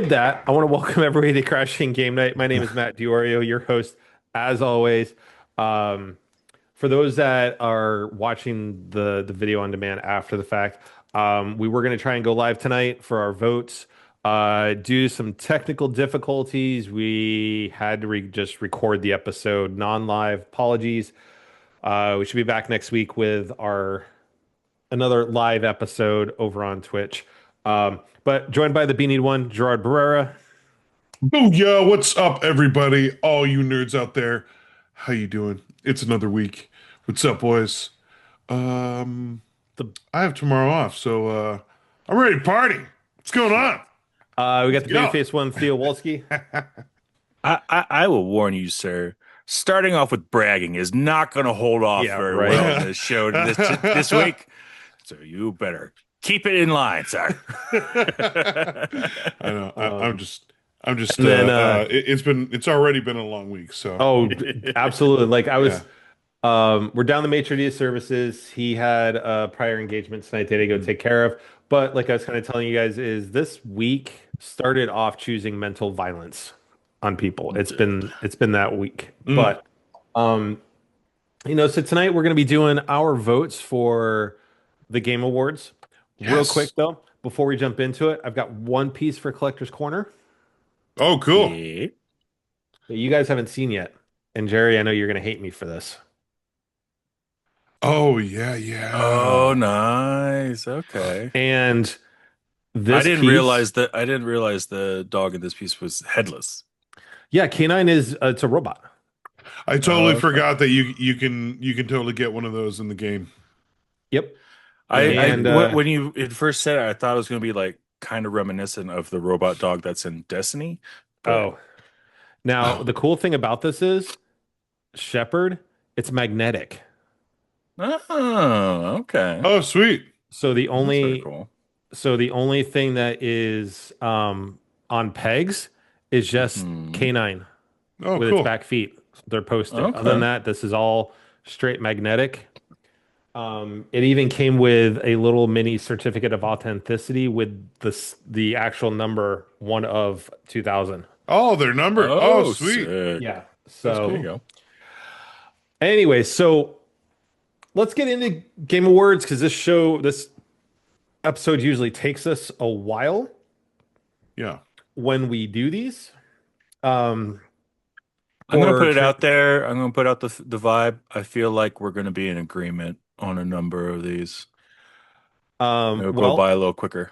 with that, I want to welcome everybody to Crashing Game Night. My name is Matt Diorio, your host, as always. Um, for those that are watching the video on demand after the fact, we were going to try and go live tonight for our votes. Due to some technical difficulties, we had to just record the episode non-live. Apologies. We should be back next week with our another live episode over on Twitch. But joined by the Beanie One, Gerard Barrera. Booyah! What's up, everybody? All you nerds out there, how you doing? It's another week. What's up, boys? Um, The I have tomorrow off, so I'm ready to party. What's going on? we got Let's the go. babyface one, Theo Wolski. I will warn you, sir. Starting off with bragging is not going to hold off Yeah, very right. well in this show this week. So you better keep it in line, sir. I know. Um, I'm just. and then It's already been a long week, so oh, absolutely. Like I yeah. was, we're down the maitre d' services. He had a prior engagement tonight that he go take care of. But like I was kind of telling you guys, is this week started off choosing mental violence on people. It's been that week. Mm, But um, so tonight we're going to be doing our votes for the Game Awards. Real quick yes. though, before we jump into it, I've got one piece for Collector's Corner Oh, cool. Yeah. that you guys haven't seen yet. And Jerry, I know you're going to hate me for this. Oh, yeah, yeah. Oh, nice. Okay. And this piece, I didn't realize the dog in this piece was headless. yeah, Canine is it's a robot. I totally Okay. forgot that you can totally get one of those in the game. Yep. Yeah. And When you it first said it, I thought it was going to be like kind of reminiscent of the robot dog that's in Destiny, but oh, now Oh, the cool thing about this is Shepherd, it's magnetic. oh, okay. oh, sweet. So the That's very only cool. so the only thing that is on pegs is just Hmm. canine Oh, with its cool. back feet. They're posted. Other than Okay. that, this is all straight magnetic. It even came with a little mini certificate of authenticity with the actual number one of 2000. Oh, they're numbered. Oh, Oh, sweet. sick. Yeah. That's There you So cool. go. anyway, so let's get into Game Awards because this episode usually takes us a while Yeah. when we do these. Um, I'm gonna for put it tra out there. I'm gonna put out the vibe. I feel like we're gonna be in agreement on a number of these. It'll go well, by a little quicker.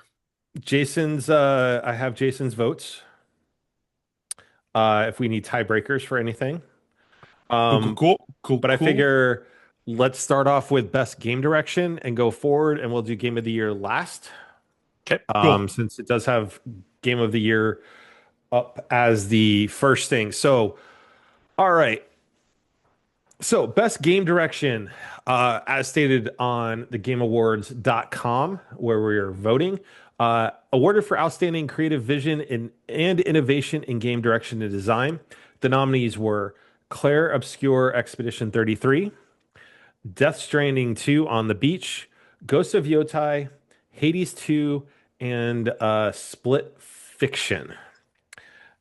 I have Jason's votes. If we need tiebreakers for anything. Cool, cool, Um, cool, cool, but I cool. figure let's start off with best game direction and go forward, and we'll do game of the year last. Okay. Cool. Since it does have game of the year up as the first thing. So, all right. So, best game direction, as stated on thegameawards.com, where we are voting, awarded for outstanding creative vision and innovation in game direction and design. The nominees were Claire Obscure Expedition 33, Death Stranding 2 on the Beach, Ghost of Yotai, Hades 2, and Split Fiction.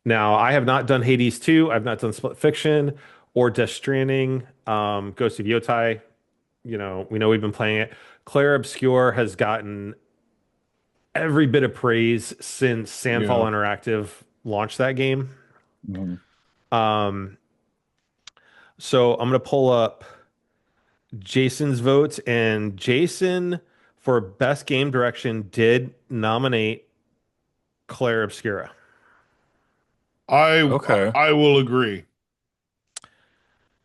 Now, I have not done Hades 2. I've not done Split Fiction or Death Stranding. Ghost of Yotai, we know we've been playing it. Claire Obscure has gotten every bit of praise since Sandfall Yeah. Interactive launched that game. Mhm. Um, so I'm going to pull up Jason's votes, and Jason, for best game direction, did nominate Claire Obscura. I Okay. I will agree.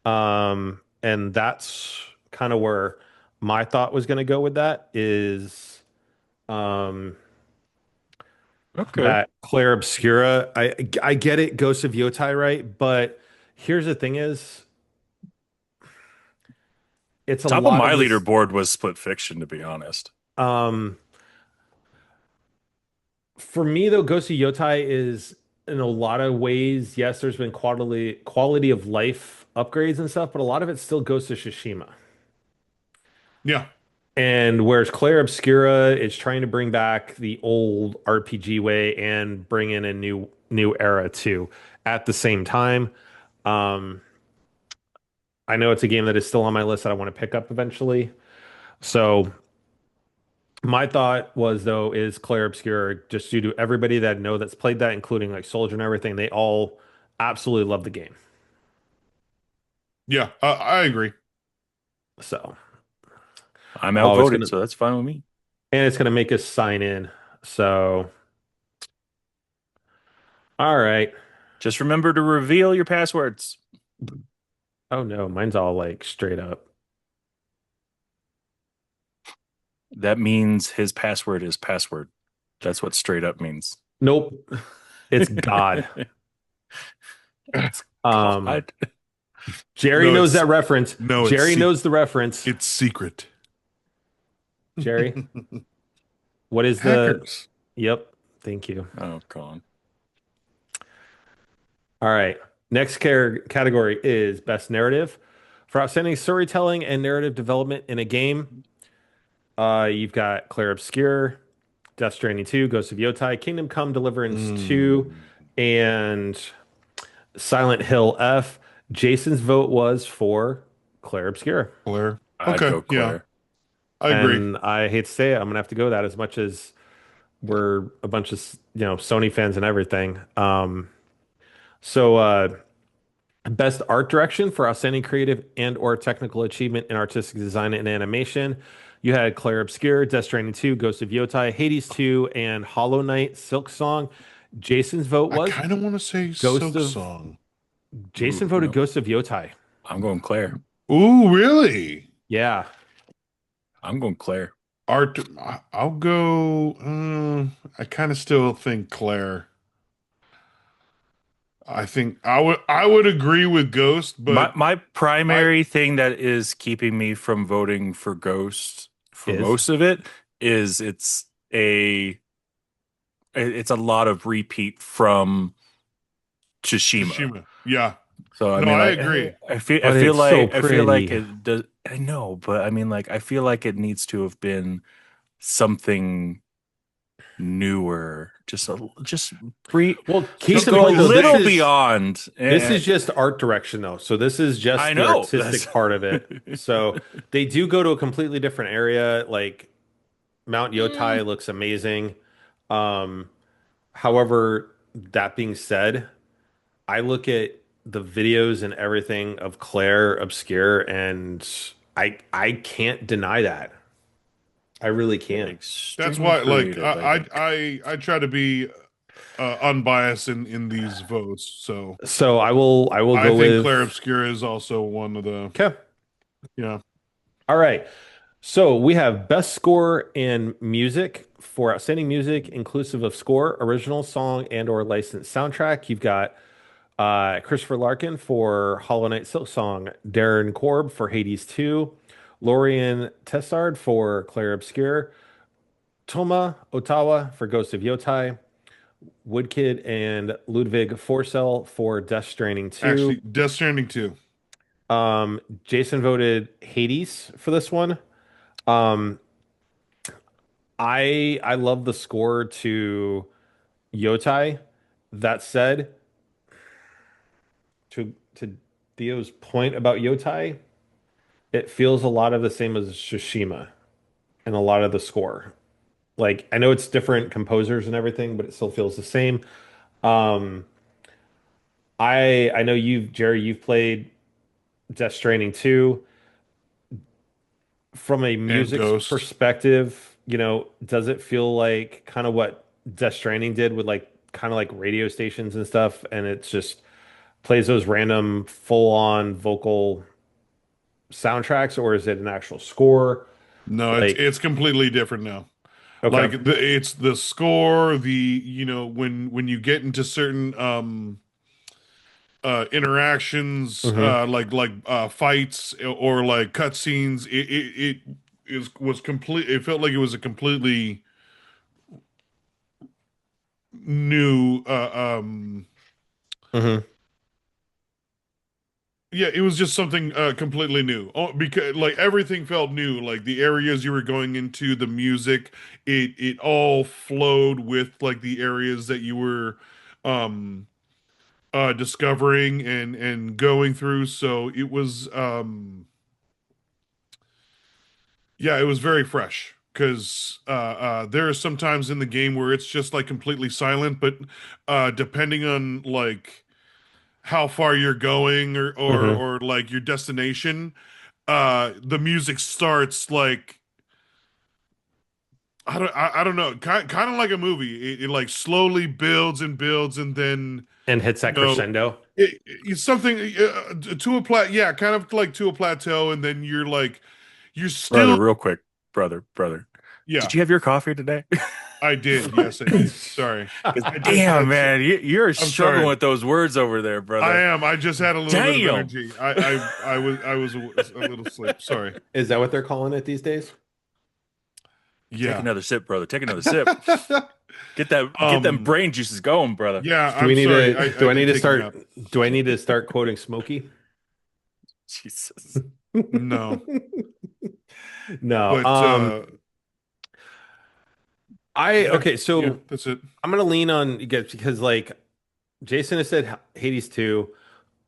And that's kind of where my thought was going to go with that is um, Okay. that Claire Obscura. I get it, Ghost of Yotai, right? But here's the thing: is it's a Top of lot my of this. leaderboard was Split Fiction, to be honest. Um, for me, though, Ghost of Yotai is in a lot of ways. Yes, there's been quality of life upgrades and stuff, but a lot of it's still Ghost of Tsushima. Yeah. And whereas Claire Obscura is trying to bring back the old RPG way and bring in a new era too at the same time. Um, I know it's a game that is still on my list that I want to pick up eventually. So my thought was though is Claire Obscura just due to everybody that I know that's played that, including like Soldier and everything, they all absolutely love the game. Yeah, I agree. So I'm oh, it's outvoted, gonna so that's fine with me. and it's gonna make us sign in. So all right. Just remember to reveal your passwords. Oh no, mine's all like straight up. That means his password is password. That's what straight up means. Nope. It's God. Um, God. Jerry No, knows it's that reference. no, Jerry knows the reference. it's secret. Jerry, what is the? Hackers. Yep. Thank you. Oh, God. All right. Next category is best narrative. For outstanding storytelling and narrative development in a game, you've got Claire Obscure, Death Stranding 2, Ghost of Yotai, Kingdom Come Deliverance 2, Mm, and Silent Hill F. Jason's vote was for Claire Obscure. Claire. I'd Okay, go yeah, Claire. I agree. And I hate to say it, I'm gonna have to go with that as much as we're a bunch of Sony fans and everything. So best art direction for outstanding creative and or technical achievement in artistic design and animation. You had Claire Obscure, Death Stranding 2, Ghost of Yotai, Hades 2, and Hollow Knight Silk Song. Jason's vote I was kind of want to say Ghost Silk of Song. Jason voted No, Ghost of Yotai. I'm going Claire. Ooh, really? Yeah. I'm going Claire. Art. I'll go. I kind of still think Claire. I think I would agree with Ghost, My but my I primary thing that is keeping me from voting for Ghost for Is most of it is it's a lot of repeat from Tsushima. Tsushima. Yeah. So I No, mean, I like, agree. but it's so I feel like pretty. it does. I know, but I mean, like, I feel like it needs to have been something newer. Well, Just case in go a point though, little beyond. this is just art direction though. So this is I just the know. That's artistic part of it. So they do go to a completely different area. Like Mount Mm. Yotai looks amazing. Um, however, that being said, I look at the videos and everything of Claire Obscure and I can't deny that. I really can't. That's extremely why, like, creative, I think. I try to be unbiased in these votes. So So I will I go think Claire with Obscura is also one of the. okay. Yeah. All right. So we have best score in music for outstanding music, inclusive of score, original song, and or licensed soundtrack. You've got Christopher Larkin for Hollow Knight Silk Song, Darren Korb for Hades 2, Lorian Tessard for Claire Obscure, Toma Otawa for Ghost of Yotai, Woodkid and Ludwig Forsell for Death Stranding Actually, 2. Death Stranding 2. Jason voted Hades for this one. Um, I love the score to Yotai. That said, to Theo's point about Yotai, it feels a lot of the same as Tsushima and a lot of the score. Like I know it's different composers and everything, but it still feels the same. Um, I know Jerry, you've played Death Stranding 2. From a And music Ghost. perspective, does it feel like kind of what Death Stranding did with like kind of like radio stations and stuff, and it's just plays those random full-on vocal soundtracks, or is it an actual score? No, it's Like, it's completely different now. okay. Like it's the score, when you get into certain interactions, Hmm. fights or like cutscenes, was complete. It felt like it was a completely new, Hmm. Yeah, it was just something completely new. Oh, because like everything felt new. Like the areas you were going into, the music, it all flowed with like the areas that you were um discovering and going through. So it was yeah, it was very fresh. Because there are some times in the game where it's just like completely silent, but depending on like how far you're going Hmm. or like your destination, the music starts like I don't know, kind of like a movie. It like slowly builds and builds, and then And hits you that know crescendo. it's something to a yeah, kind of like to a plateau, and then you're like you're Brother, still real quick, brother. yeah. Did you have your coffee today? I did, yes, I did. Sorry, Because I just damn, had. man, you're I'm struggling sorry. with those words over there, I brother. am. I just had a little bit of Damn. energy. I was a little asleep. Sorry. Is that what they're calling it these days? Take Yeah. another sip, brother. Take another sip. Get them Um. brain juices going, brother. Yeah. Do we I'm need sorry. to I do I need did to take a nap. start do I need to start quoting Smokey? Jesus. No, No. but I yeah, okay, yeah. so That's it. I'm gonna lean on you guys because like Jason has said Hades 2.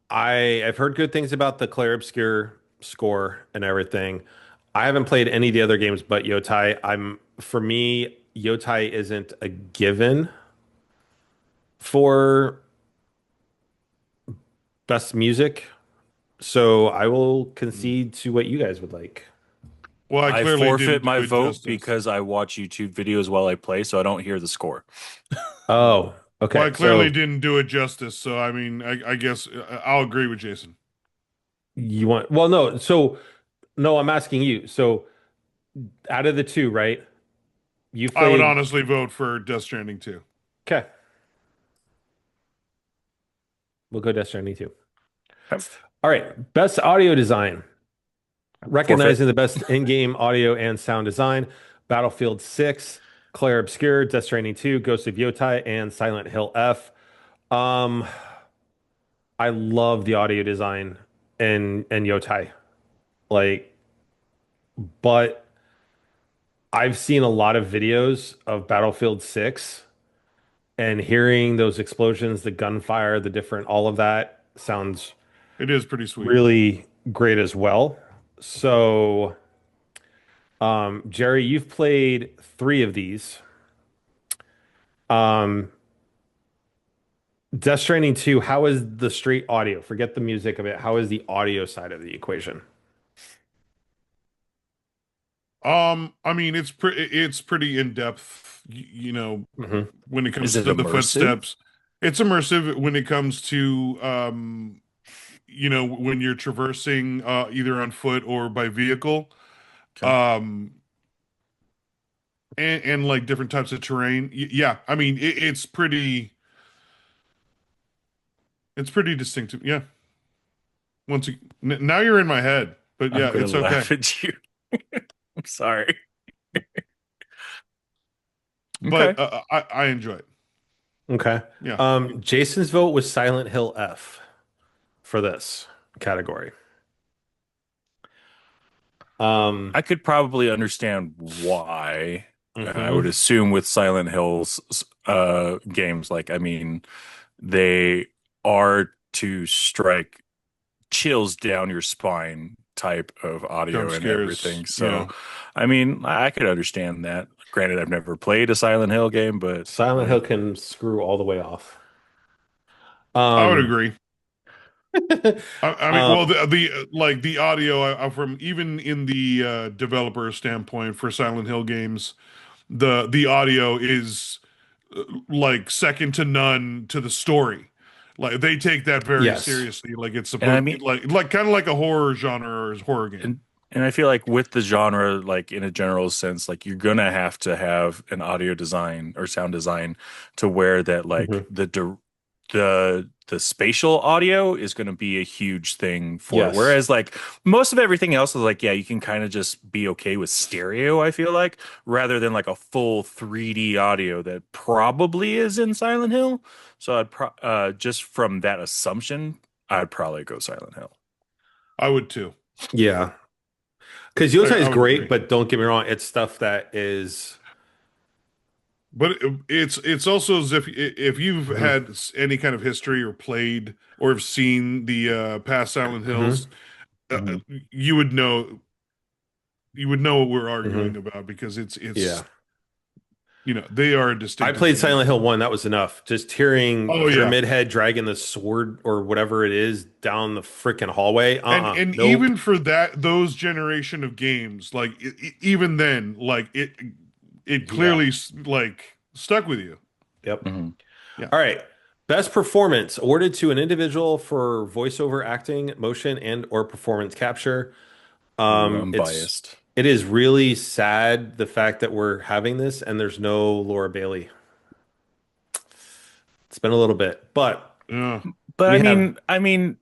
I've heard good things about the Clair Obscur score and everything. I haven't played any of the other games but Yotai. For me, Yotai isn't a given for best music, so I will Mm. concede to what you guys would like. Well, I I clearly didn't forfeit my do it vote justice. because I watch YouTube videos while I play, so I don't hear the score. Oh, Well, okay. I clearly So didn't do it justice. So I mean, I guess I'll agree with Jason. you want, well, no. So, no, I'm asking you. So, out of the two, right? You I would played, honestly vote for Death Stranding too. okay, we'll go Death Stranding too. All right. Best audio design. Forfeit. Recognizing the best in-game audio and sound design, Battlefield 6, Clair Obscur, Death Stranding 2, Ghost of Yotai, and Silent Hill F. Um, I love the audio design in Yotai. Like, but I've seen a lot of videos of Battlefield 6 and hearing those explosions, the gunfire, the different, all of that sounds It is pretty sweet. really great as well. So, Jerry, you've played three of these. Um, Death Stranding 2, how is the straight audio? Forget the music of it. How is the audio side of the equation? I mean, it's pretty in depth, you know, Hmm. when it Is comes it to the immersive? footsteps. It's immersive when it comes to you know, when you're traversing either on foot or by vehicle. Okay. Um and like different types of terrain. Yeah, I mean, it's pretty distinctive. Yeah. Now you're in my head, but I'm yeah, gonna it's okay. laugh at you. I'm sorry. Okay. But I enjoy it. Okay. Yeah. Jason's vote was Silent Hill F for this category. Um, I could probably understand why. I would mhm. assume with Silent Hills games, like I mean, they are to strike chills down your spine type of Jump audio and scares. everything. So, Yeah. I mean, I could understand that. Granted, I've never played a Silent Hill game, but Silent Hill like, can screw all the way off. I would Um, agree. I mean, um, well, the like the audio from even in the developer standpoint for Silent Hill games, the audio is like second to none to the story. Like they take that very yes. seriously. Like it's and I supposed mean, like kind of like a horror genre or a horror game. and and I feel like with the genre, like in a general sense, like you're gonna have to have an audio design or sound design to where that like Mhm. the spatial audio is gonna be a huge thing for it. Yes. Whereas like most of everything else is like, yeah, you can kind of just be okay with stereo, I feel like, rather than like a full 3D audio that probably is in Silent Hill. So just from that assumption, I'd probably go Silent Hill. I would too. Yeah. Because Yotai is I would great, agree. but don't get me wrong, it's stuff that is. But it's also as if you've Mhm, had any kind of history or played or have seen the past Silent Hills, mhm, uh, Mhm. you would know what we're arguing mhm. about because it's Yeah. they are a I distinctive played sound. Silent Hill 1, that was enough. Just hearing Oh yeah. Pyramid Head dragging the sword or whatever it is down the freaking hallway. And Nope. even for those generation of games, like even then, like it Yeah. clearly like stuck with you. Yep. Mhm. Yeah. All right. Best performance awarded to an individual for voiceover acting, motion, and or performance capture. Ooh, I'm It's biased. it is really sad the fact that we're having this and there's no Laura Bailey. It's been a little bit, but Yeah. But we have I mean,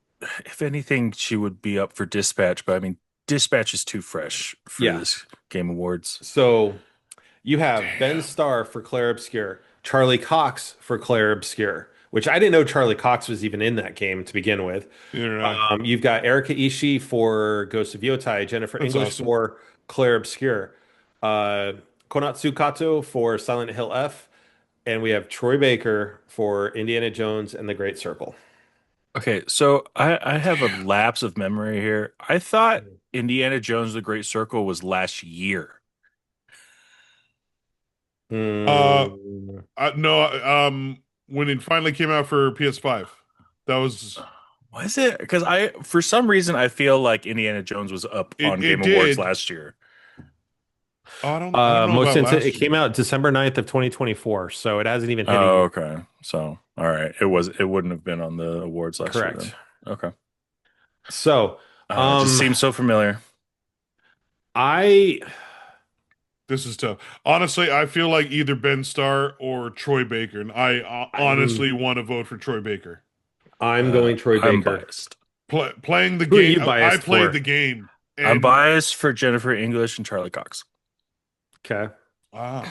if anything, she would be up for Dispatch. But I mean, Dispatch is too fresh for yeah. this Game Awards. So you have Ben Damn. Starr for Claire Obscure, Charlie Cox for Claire Obscure, which I didn't know Charlie Cox was even in that game to begin with. Neither did I. You've got Erika Ishii for Ghost of Yotai, Jennifer That's English awesome. for Claire Obscure, uh, Konatsu Kato for Silent Hill F, and we have Troy Baker for Indiana Jones and the Great Circle. Okay, so I have a lapse of memory here. I thought Indiana Jones: The Great Circle was last year. Uh, Hmm. no, when it finally came out for PS5, that was Was it? Because for some reason, I feel like Indiana Jones was up it. on It Game Awards did. last year. Oh, I don't know Most about into it last came year. out December 9th of 2024, so it hasn't even hit a Oh, year. okay. So, all right, it wouldn't have been on the awards last year then. Correct. Okay. So, It just um, seems so familiar. I This is tough. Honestly, I feel like either Ben Starr or Troy Baker, and I I'm honestly want to vote for Troy Baker. I'm going Troy I'm Baker. biased. Playing the Who are game, you I biased played the for? game, I'm and biased for Jennifer English and Charlie Cox. Okay. wow,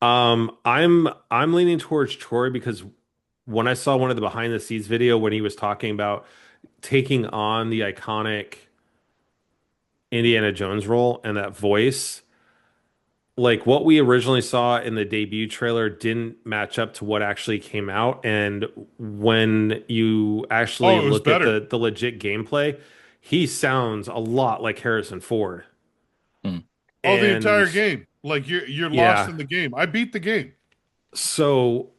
I'm leaning towards Troy because when I saw one of the behind the scenes video when he was talking about taking on the iconic Indiana Jones role and that voice, like what we originally saw in the debut trailer didn't match up to what actually came out. And when you actually oh, it was look at better. the legit gameplay, he sounds a lot like Harrison Ford. Hmm. Oh, the And entire game, like you're lost yeah, in the game. I beat the game. so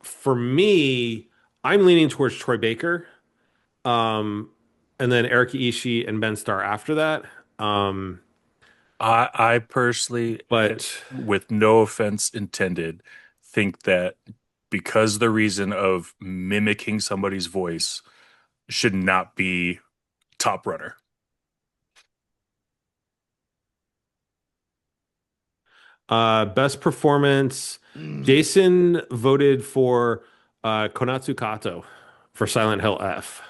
for me, I'm leaning towards Troy Baker. And then Eric Ishii and Ben Starr after that. Um, I personally, but with no offense intended, think that because the reason of mimicking somebody's voice should not be top runner. best performance, Mm. Jason voted for Konatsu Kato for Silent Hill F.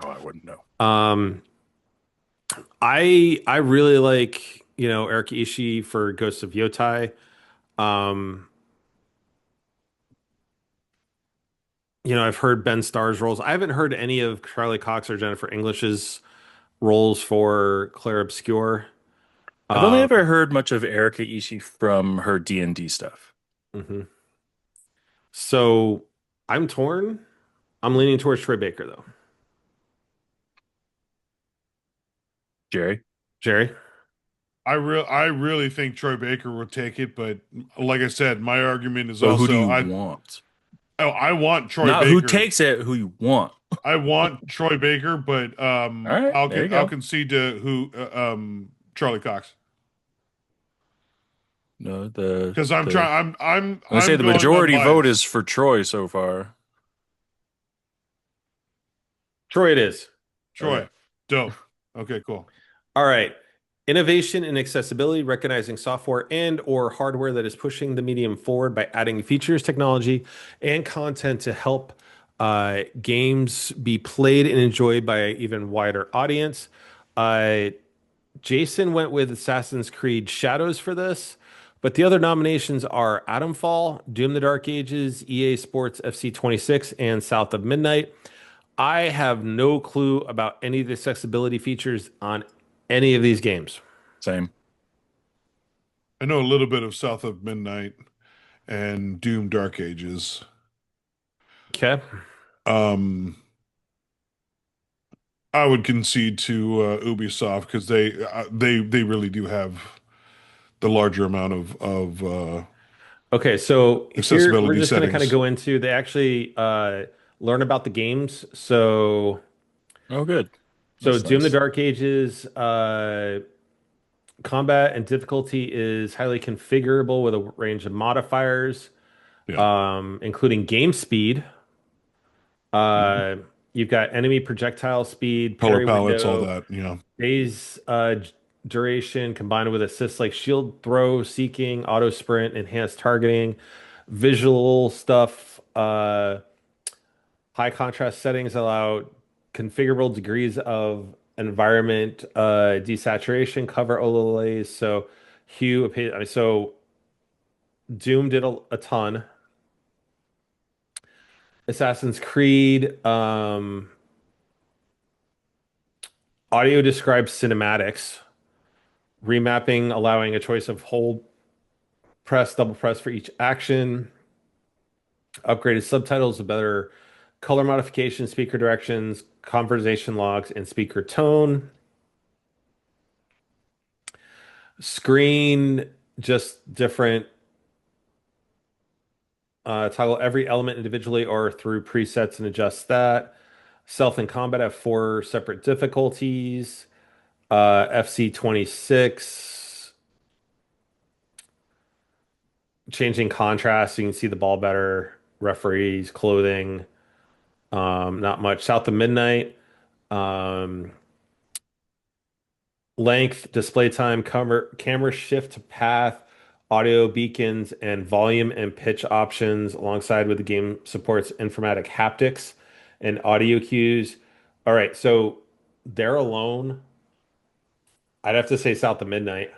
Oh, I wouldn't know. Um, I really like, Eric Ishii for Ghost of Yotai. Um, I've heard Ben Starr's roles. I haven't heard any of Charlie Cox or Jennifer English's roles for Claire Obscure. I've only Um, ever heard much of Erika Ishii from her D&D stuff. mhm. So I'm torn. I'm leaning towards Troy Baker though. Jerry? Jerry? I really think Troy Baker will take it, but like I said, my argument is But who do also you want? I want Troy Not who Baker. takes it, who you want. I want Troy Baker, but All right, there you I'll go. concede to who Charlie Cox No, because the I say I'm the going majority vote unbiased. is for Troy so far. Troy it is. Okay. Troy, dope. Okay, cool. All right. Innovation and accessibility, recognizing software and or hardware that is pushing the medium forward by adding features, technology, and content to help games be played and enjoyed by an even wider audience. Uh, Jason went with Assassin's Creed Shadows for this, but the other nominations are Atomfall, Doom the Dark Ages, EA Sports FC 26, and South of Midnight. I have no clue about any of the accessibility features on any of these games. Same. I know a little bit of South of Midnight and Doom Dark Ages. Okay. Um, I would concede to Ubisoft because they really do have the larger amount of Okay, so here we're accessibility just going to kind of settings. go into they actually learn about the games. Oh, good. So That's Doom the nice. Dark Ages combat and difficulty is highly configurable with a range of modifiers, Yeah. including game speed. Mhm. Uh, you've got enemy projectile speed, Color parry palettes, all window, that. Yeah. phase duration combined with assists like shield throw, seeking, auto sprint, enhanced targeting, visual stuff. High contrast settings allow configurable degrees of environment desaturation, cover overlays. So hue, so Doom did a ton. Assassin's Creed, audio describes cinematics, remapping allowing a choice of hold, press, double press for each action, upgraded subtitles, a better color modification, speaker directions, conversation logs, and speaker tone. Screen, just different. Toggle every element individually or through presets and adjust that. Stealth and combat have four separate difficulties. FC 26, changing contrast so you can see the ball better. Referees, clothing, not much. South of Midnight, um, length, display time, camera shift to path, audio beacons, and volume and pitch options, alongside with the game supports informatic haptics and audio cues. All right, so there alone, I'd have to say South of Midnight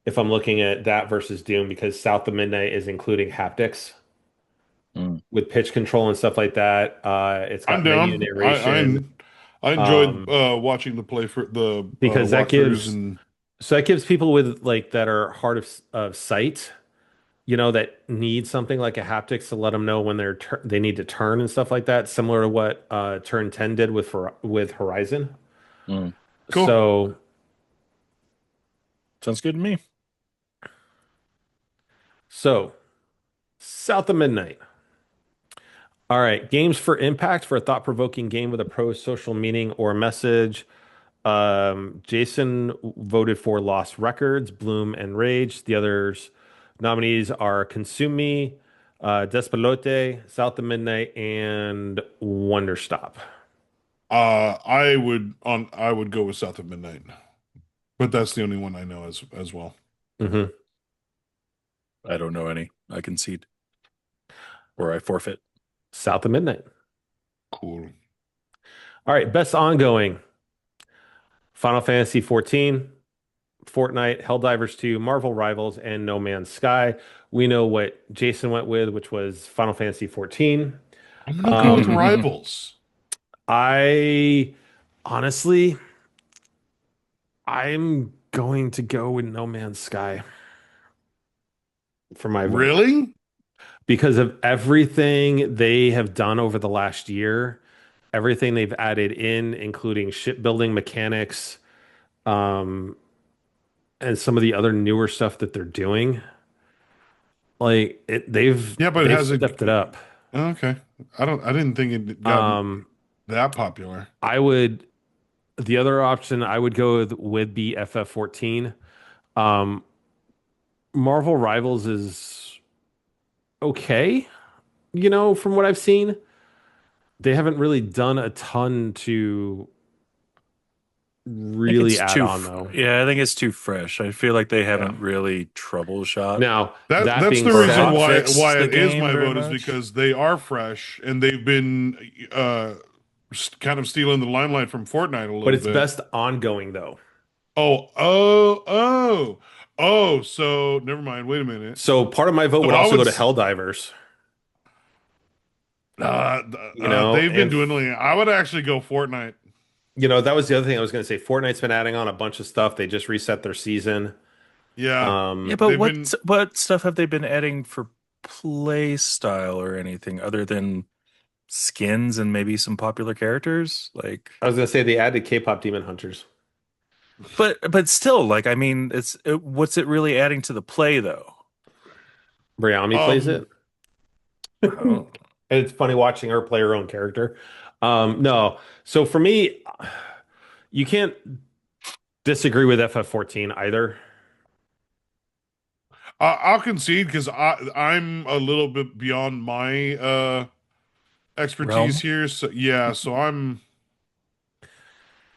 if I'm looking at that versus Doom, because South of Midnight is including haptics Mm. with pitch control and stuff like that. It's I'm got menu down. narration, I enjoyed um, watching the play for the because that walkthroughs gives and so that gives people with like that are hard of sight, that need something like a haptics to let them know when they need to turn and stuff like that, similar to what Turn 10 did with Horizon. Mm. cool. So Sounds good to me. so South of Midnight. All right, games for impact for a thought-provoking game with a pro-social meaning or message. Jason voted for Lost Records, Bloom, and Rage. The others nominees are Consume Me, Despelote, South of Midnight, and Wonder Stop. I would go with South of Midnight, but that's the only one I know as well. hmm I don't know any. I concede or I forfeit. South of Midnight. Cool. All right, best ongoing. Final Fantasy 14, Fortnite, Helldivers 2, Marvel Rivals, and No Man's Sky. We know what Jason went with, which was Final Fantasy 14. I'm gonna go with Um, Rivals. I honestly, I'm going to go with No Man's Sky for my vote Really? because of everything they have done over the last year, everything they've added in, including shipbuilding mechanics, um, and some of the other newer stuff that they're doing. Like Yeah, but it they've hasn't. stepped it up. Okay. I didn't think it got Um, that popular. I would the other option I would go with would be FF14. Um, Marvel Rivals is okay, from what I've seen. They haven't really done a ton to I think really it's add on though. yeah, I think it's too fresh. I feel like they Yeah. haven't really troubleshot Now, That that that's being the or reason said, hot why fixed the it is game my very vote is much. because they are fresh and they've been kind of stealing the limelight from Fortnite a but little it's bit. best ongoing though. Oh, oh, oh, oh. So never mind. Wait a minute. So part of my vote So would I also would. go to Helldivers. They've been and dwindling. I would actually go Fortnite. that was the other thing I was going to say. Fortnite's been adding on a bunch of stuff. They just reset their season. Yeah, Yeah, but they've been. what stuff have they been adding for play style or anything other than skins and maybe some popular characters? Like, I was going to say they added K-pop Demon Hunters. but still, like, I mean, what's it really adding to the play though? Briami plays Um, it. Oh. And it's funny watching her play her own character. No. So for me, you can't disagree with FF14 either. I'll concede because I'm a little bit beyond my expertise Realm? here. So yeah, so I'm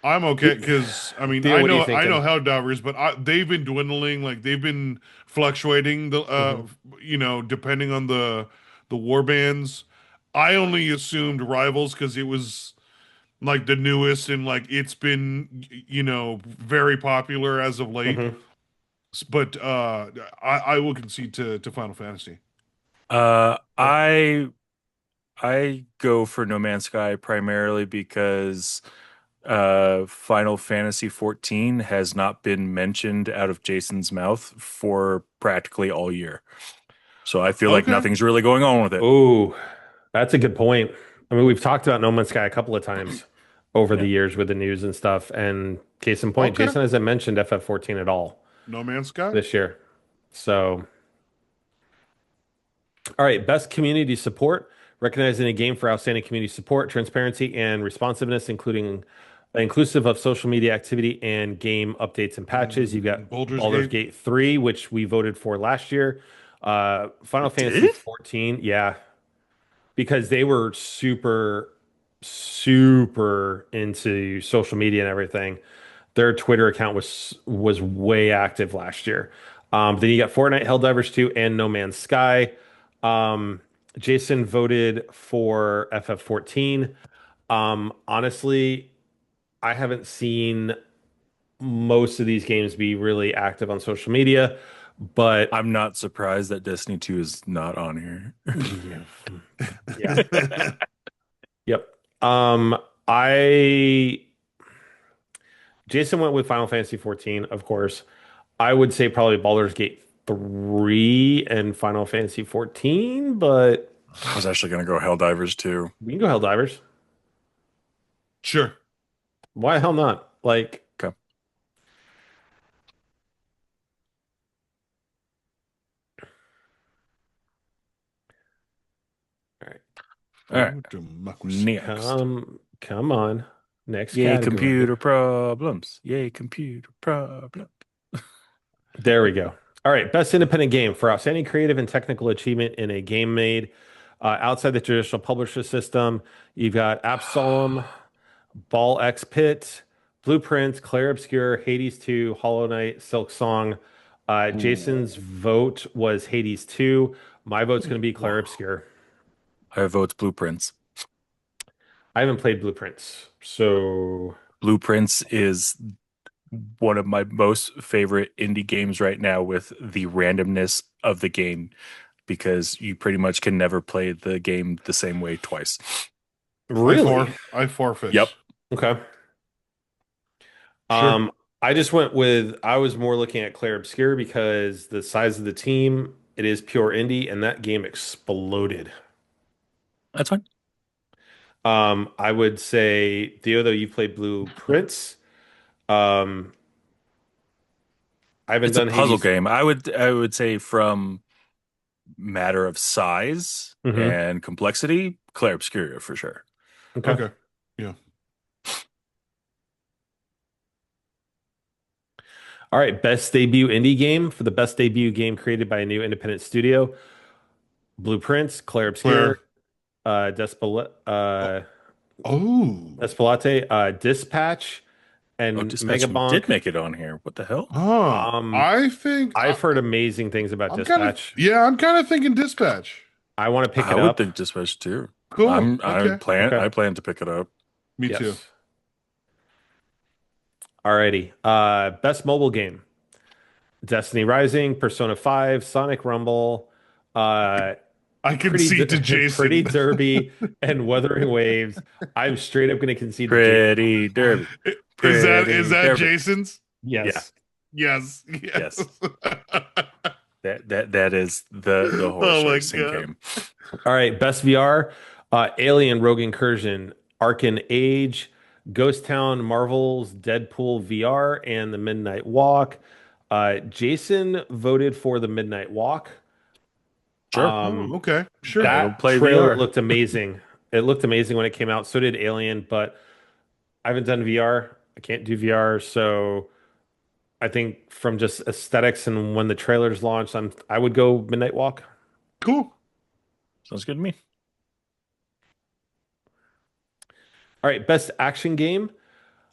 okay because I mean Theo, what are you I know thinking? Helldivers, but they've been dwindling. Like they've been fluctuating. Hmm. Depending on the war bands. I only assumed Rivals because it was like the newest and like it's been very popular as of late. Hmm. But I will concede to Final Fantasy. Uh, I I go for No Man's Sky primarily because Final Fantasy 14 has not been mentioned out of Jason's mouth for practically all year. So I feel like Okay. nothing's really going on with it. Oh, that's a good point. I mean, we've talked about No Man's Sky a couple of times over the Yeah. years with the news and stuff. And case in point, Okay. Jason hasn't mentioned FF14 at all No Man's Sky. this year. So, all right, best community support, recognizing a game for outstanding community support, transparency, and responsiveness, including inclusive of social media activity and game updates and patches. You've got Baldur's Baldur's Gate. Gate 3, which we voted for last year. Final We Fantasy did? 14, yeah, because they were super, super into social media and everything. Their Twitter account was way active last year. Then you got Fortnite, Helldivers 2, and No Man's Sky. Um, Jason voted for FF14. Honestly, I haven't seen most of these games be really active on social media, but I'm not surprised that Destiny 2 is not on here. yeah, yeah, yep. I Jason went with Final Fantasy 14, of course. I would say probably Baldur's Gate 3 and Final Fantasy 14, but I was actually going to go Helldivers too. we can go Helldivers. Sure. Why the hell not? Like, Okay. all right, All right. Oh, democracy. Next. come on. Next Yay, category. computer problems. Yay, computer problem. There we go. All right, best independent game for outstanding creative and technical achievement in a game made outside the traditional publisher system. You've got Absalom, Ball X Pit, Blueprints, Clair Obscur, Hades 2, Hollow Knight, Silk Song. Jason's Ooh. vote was Hades 2. My vote's going to be Clair Obscur. I vote Blueprints. I haven't played Blueprints, so Blueprints is one of my most favorite indie games right now with the randomness of the game because you pretty much can never play the game the same way twice. really? I forfeit. Yep. Okay. Sure. I just went with I was more looking at Clair Obscur because the size of the team, it is pure indie, and that game exploded. That's fine. I would say, Theo, though you've played Blueprints. Um, I haven't It's a done puzzle Hades. game. I would say from matter of size Hmm. and complexity, Clair Obscura for sure. Okay. Okay. Yeah. All right. Best debut indie game for the best debut game created by a new independent studio. Blueprints, Clair Obscur, Claire. Oh. Despelate, Oh. Despelate, Dispatch, Oh, and Dispatch Megabonk. did make it on here. What the hell? Huh. Um, I think I've heard amazing things about I'm kind of Dispatch. yeah. I'm kind of thinking Dispatch. I want to pick I it would up. think Dispatch too. Cool. I Okay. plan Okay. I plan to pick it up. Me too. Yes. Alrighty. Best mobile game. Destiny Rising, Persona 5, Sonic Rumble, uh, I concede to Pretty Jason. Derby and Wuthering Waves. I'm straight up going to concede to Jason. Pretty Derby. Is Pretty that Derby. Jason's? Yeah. Yes. Yes. Yes. Yes. That is the horse Oh my racing God. game. All right, best VR, Alien Rogue Incursion, Arcan Age, Ghost Town, Marvel's Deadpool VR, and The Midnight Walk. Jason voted for The Midnight Walk. Sure. Oh, okay. Sure. I don't That play trailer VR. looked amazing. It looked amazing when it came out. So did Alien, but I haven't done VR. I can't do VR, so I think from just aesthetics and when the trailers launched, I would go Midnight Walk. Cool. Sounds good to me. All right, best action game.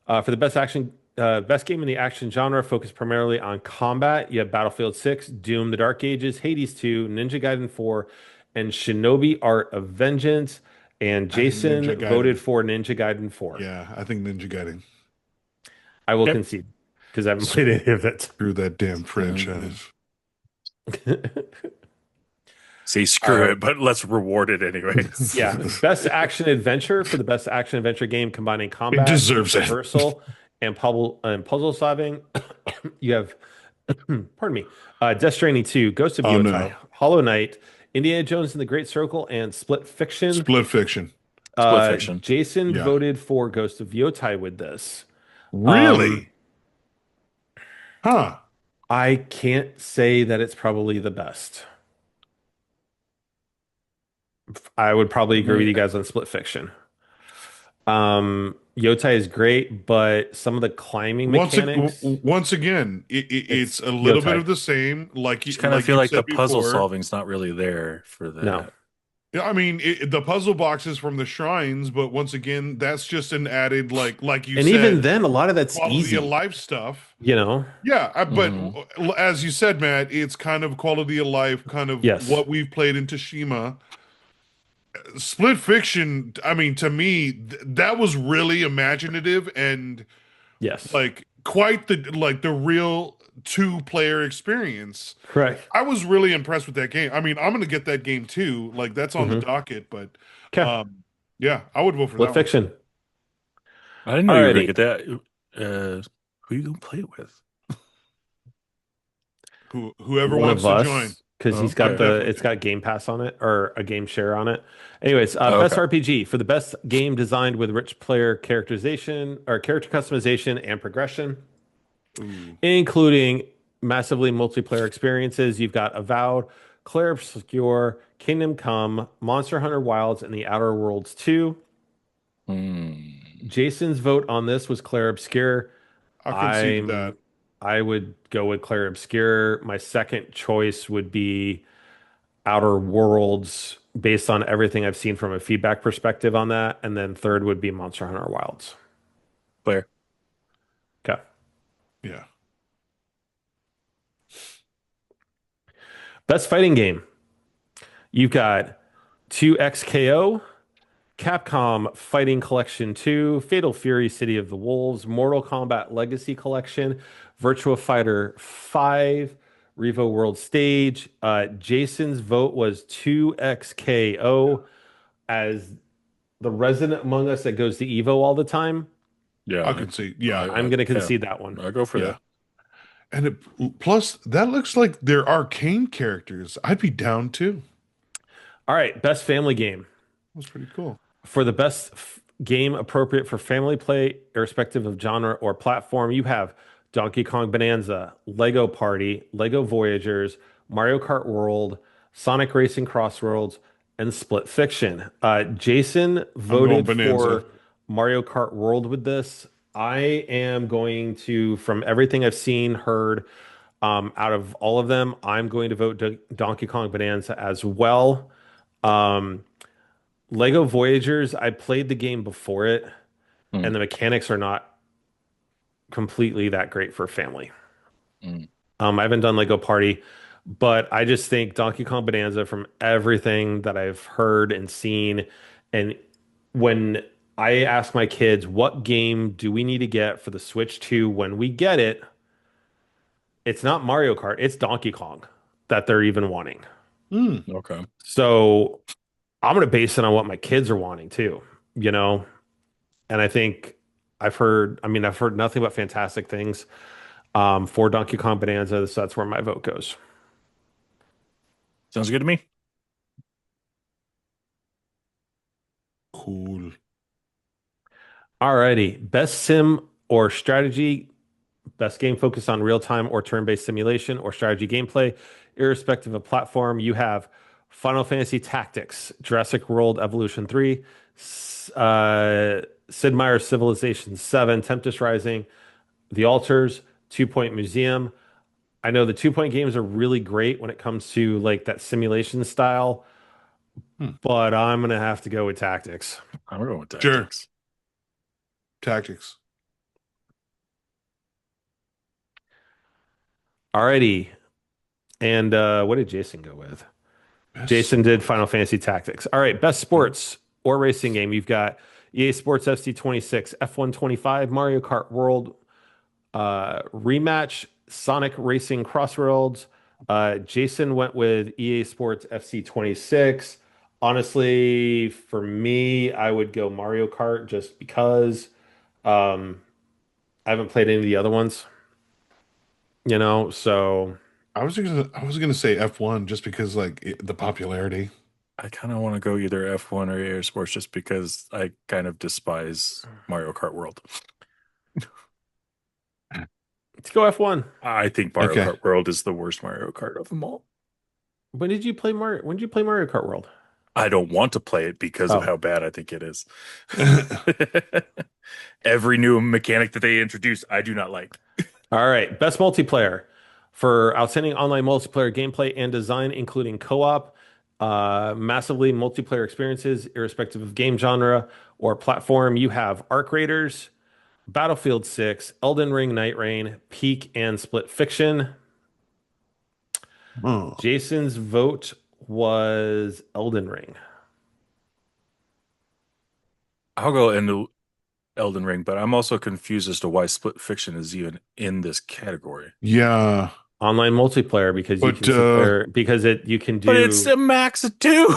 For the best game in the action genre, focused primarily on combat. You have Battlefield 6, Doom: The Dark Ages, Hades 2, Ninja Gaiden 4, and Shinobi: Art of Vengeance. And I think Ninja Jason voted Gaiden. for Ninja Gaiden 4. Yeah, I think Ninja Gaiden. I will Yep. concede because I haven't played any of it. Screw that damn franchise. See, screw All right. it, but let's reward it anyway. Yeah, best action adventure for the best action adventure game combining combat, deserves it. traversal, and puzzle solving. You have, pardon me, Death Stranding 2, Ghost of Oh, Yotei, no. Hollow Knight, Indiana Jones and the Great Circle, and Split Fiction. Split Fiction. Split Fiction. Jason Yeah. voted for Ghost of Yotei with this. Really? Huh. I can't say that it's probably the best. I would probably agree with you guys on Split Fiction. Yotei is great, but some of the climbing mechanics. Once again, it's a little bit Yotei. of the same. Like you, Just kind of like feel you like the said puzzle before. solving's not really there for that. No. Yeah, I mean, the puzzle boxes from the shrines, but once again, that's just an added like you And said, even then, a lot of that's quality easy. of life stuff. You know? Yeah, but Mhm. as you said, Matt, it's kind of quality of life, kind of Yes. what we've played in Tsushima. Split Fiction, I mean, to me, that was really imaginative and Yes. like quite the real two-player experience. Correct. I was really impressed with that game. I mean, I'm gonna get that game too. Like that's on the docket, but Okay. yeah, I would vote for Split that one. Fiction. I didn't know you were gonna Alrighty. get that. Who you gonna play it with? Whoever One wants of to us. join. Because he's got Okay. it's got Game Pass on it or a game share on it. Anyways, Oh, best okay. RPG for the best game designed with rich player characterization or character customization and progression, Ooh. including massively multiplayer experiences. You've got Avowed, Clair Obscur, Kingdom Come, Monster Hunter Wilds, and The Outer Worlds 2. Jason's vote on this was Clair Obscur. I concede that. I would go with Clair Obscur. My second choice would be Outer Worlds, based on everything I've seen from a feedback perspective on that. And then third would be Monster Hunter Wilds. Player. Okay. Yeah. Best fighting game. You've got 2XKO, Capcom Fighting Collection 2, Fatal Fury City of the Wolves, Mortal Kombat Legacy Collection, Virtua Fighter 5, Revo World Stage. Jason's vote was 2XKO as the resident among us that goes to Evo all the time. Yeah. I concede. Yeah. I'm going to concede that one. I go for Yeah. that. And plus, that looks like they're arcane characters. I'd be down too. All right, best family game. That's pretty cool. For the best game appropriate for family play, irrespective of genre or platform, you have Donkey Kong Bonanza, Lego Party, Lego Voyagers, Mario Kart World, Sonic Racing Crossworlds, and Split Fiction. Jason voted Bonanza. for Mario Kart World with this. I am going to, from everything I've seen, heard, out of all of them, I'm going to vote Donkey Kong Bonanza as well. Lego Voyagers, I played the game before it, and the mechanics are not completely that great for family. I haven't done Lego Party, but I just think Donkey Kong Bonanza, from everything that I've heard and seen, and when I ask my kids, what game do we need to get for the Switch 2 when we get it? It's not Mario Kart, it's Donkey Kong that they're even wanting. Hmm. Okay. So I'm going to base it on what my kids are wanting too, you know? And I think I've heard nothing but fantastic things for Donkey Kong Bonanza. So that's where my vote goes. Sounds good to me. Cool. Alrighty. Best sim or strategy, best game focused on real time or turn based simulation or strategy gameplay, irrespective of platform. You have Final Fantasy Tactics, Jurassic World Evolution 3, Sid Meier's Civilization 7, Tempest Rising, The Alters, Two Point Museum. I know the 2 Point games are really great when it comes to like that simulation style, Hmm. but I'm gonna have to go with Tactics. I'm going with Sure. tactics. Tactics. Alrighty. And what did Jason go with? Best Jason did sport. Final Fantasy Tactics. All right, best sports or racing game. You've got EA Sports FC 26, F1 25, Mario Kart World Rematch, Sonic Racing Crossroads. Jason went with EA Sports FC 26. Honestly, for me, I would go Mario Kart just because um, I haven't played any of the other ones, so I was gonna say F1 just because the popularity. I kind of want to go either F1 or Air Sports just because I kind of despise Mario Kart World. let's go F1. I think Mario Okay. Kart World is the worst Mario Kart of them all. When did you play Mario? When did you play Mario Kart World? I don't want to play it because of Oh, how bad I think it is. Every new mechanic that they introduce, I do not like. all right. Best multiplayer for outstanding online multiplayer gameplay and design, including co-op, massively multiplayer experiences, irrespective of game genre or platform. You have Arc Raiders, Battlefield 6, Elden Ring, Night Rain, Peak, and Split Fiction. Oh. Jason's vote was Elden Ring. I'll go into Elden Ring, but I'm also confused as to why Split Fiction is even in this category. Yeah. Online multiplayer because you But can sit there because it you can But it's do a max of two.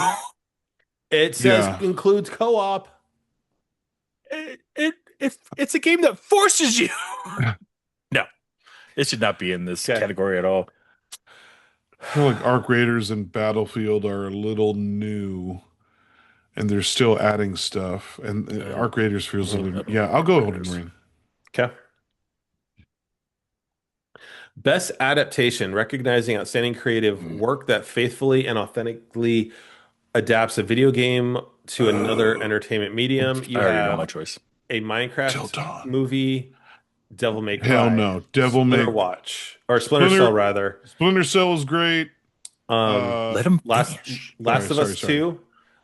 it says yeah. includes co-op. It's a game that forces you. No, it should not be in this Okay. category at all. I feel like Arc Raiders and Battlefield are a little new, and they're still adding stuff. And Arc Raiders feels a little. Yeah, I'll go Elden Ring. Okay. Best adaptation, recognizing outstanding creative work that faithfully and authentically adapts a video game to another entertainment medium. You I already know my have choice. a Till Minecraft Dawn. movie, Devil May Hell Cry, no. Devil Splinter May Watch, or Splinter Cell rather. Splinter Cell is great. Um, Let him Last finish. Last of Sorry. Us 2,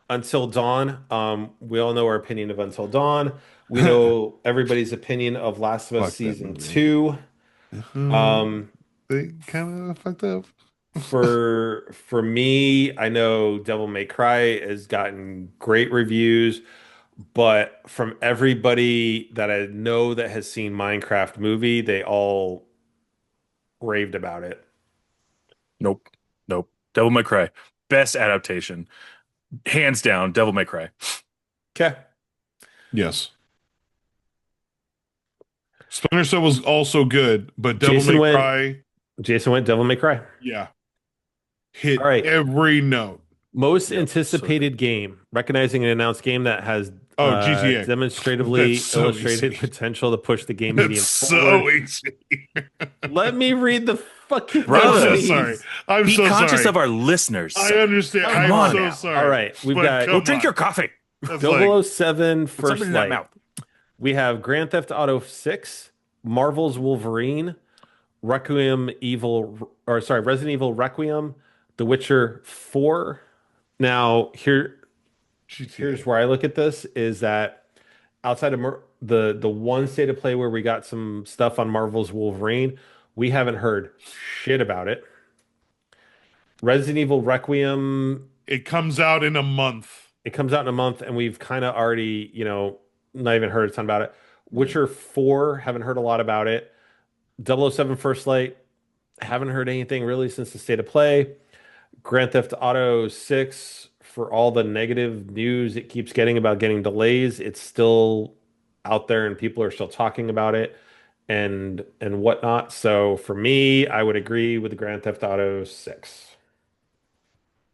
Until Dawn. We all know our opinion of Until Dawn. We know everybody's opinion of Last of Us Fuck that Season movie. 2. Um, They kind of fucked up. for me, I know Devil May Cry has gotten great reviews, but from everybody that I know that has seen Minecraft movie, they all raved about it. Nope. Nope. Devil May Cry. Best adaptation. Hands down, Devil May Cry. Okay. Yes. Splinter Cell was also good, but Devil Jason May went Cry, Jason went Devil May Cry. yeah, hit All right. every note. Most Yep, anticipated game, recognizing an announced game that has Oh, GTA. demonstratively That's so illustrated easy. potential to push the game medium That's so forward. easy. Let me read the fucking Brother. I'm so nominees. sorry. I'm Be so conscious sorry. of our listeners. I understand. Come I'm on so now. sorry. All right, we've But got- Go come drink on. your coffee. That's 007 Put First something in that Light. mouth. We have Grand Theft Auto 6, Marvel's Wolverine, Resident Evil Requiem, The Witcher 4. Now, here's GTA. where I look at this is that outside of the one state of play where we got some stuff on Marvel's Wolverine, we haven't heard shit about it. Resident Evil Requiem, It comes out in a month. it comes out in a month, and we've kind of already, not even heard a ton about it. Witcher 4, haven't heard a lot about it. 007 First Light, haven't heard anything really since the state of play. Grand Theft Auto 6, for all the negative news it keeps getting about getting delays, it's still out there and people are still talking about it and whatnot. So for me, I would agree with the Grand Theft Auto 6.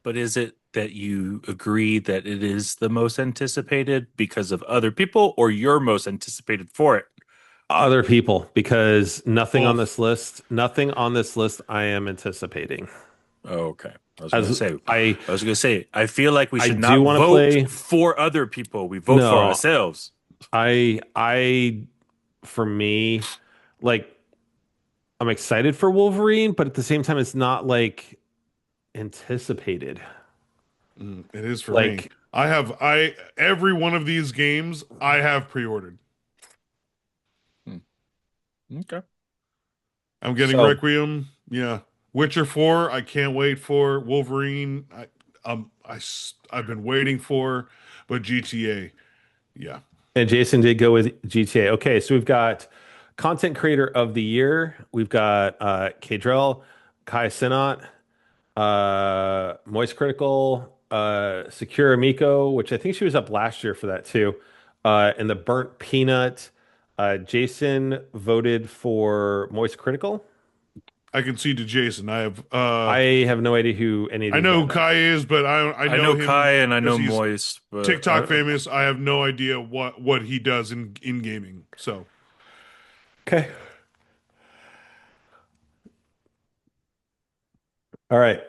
But is it that you agree that it is the most anticipated because of other people, or you're most anticipated for it? Other people, because Both. nothing on this list I am anticipating. Oh, okay. I was gonna As say, I I feel like we I should do not want to vote play. for other people. We vote for No, ourselves. I for me, like I'm excited for Wolverine, but at the same time, it's not like anticipated. It is for me. Like, I every one of these games I have pre-ordered. Hmm. Okay. I'm getting so Requiem. Yeah. Witcher 4, I can't wait for. Wolverine, I've been waiting for, but GTA. Yeah. and Jason did go with GTA. Okay, so we've got content creator of the year. We've got Kadrel, Kai Cenat, Moist Critical, Sakura Miko, which I think she was up last year for that too. And the Burnt Peanut. Jason voted for Moist Critical. I can see to Jason. I have no idea who any of I these know guys who are. Kai is, but I I know know him Kai and I because know he's Moist, but TikTok famous. I have no idea what he does in gaming. So, Okay. All right.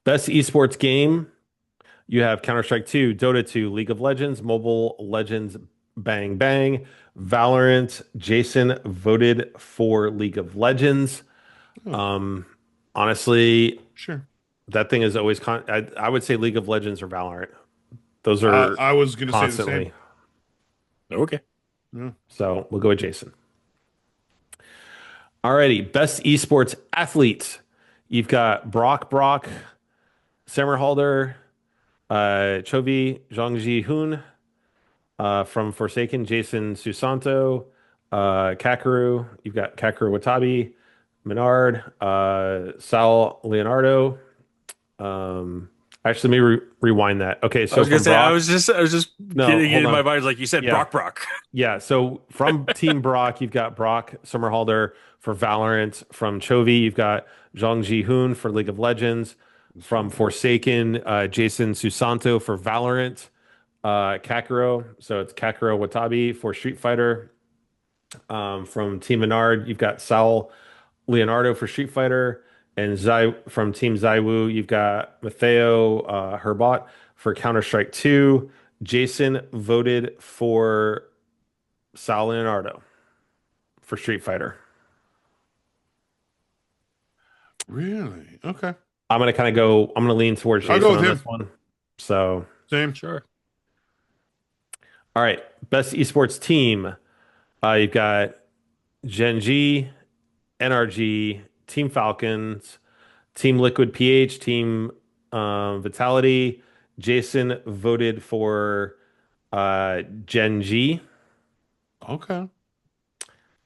Best esports game. You have Counter-Strike 2, Dota 2, League of Legends, Mobile Legends Bang Bang, Valorant. Jason voted for League of Legends. oh, Um, honestly, sure. that thing is always I would say League of Legends or Valorant. Those are I was gonna say the same. constantly. okay. Yeah. So we'll go with Jason. Alrighty, best esports athlete. You've got Brock, Sammerhalder, Chovy, Zhongji Hoon, from Forsaken, Jason Susanto, Kakaru. You've got Kakaru Watabe, Menard, Sal Leonardo. Um, actually, let me rewind that. Okay, I so was gonna from say Brock, I was just no, getting it hold in my on. mind like you said Yeah, Brock. yeah. So from Team Brock, you've got Brock Sommerhalder for Valorant. From Chovy, you've got Zhang Ji Hoon for League of Legends. From Forsaken, Jason Susanto for Valorant. Kakuro, so it's Kakuro Watabe for Street Fighter. From Team Menard, you've got Saul Leonardo for Street Fighter, and from Team Zaiwu, you've got Matteo Herbat for Counter-Strike 2. Jason voted for Sal Leonardo for Street Fighter. Really? Okay. I'm gonna lean towards I'll go Jason with on this him. one. So, Same. Sure. all right, best esports team. You've got Genji, NRG, Team Falcons, Team Liquid PH, Team Vitality. Jason voted for Genji. Okay.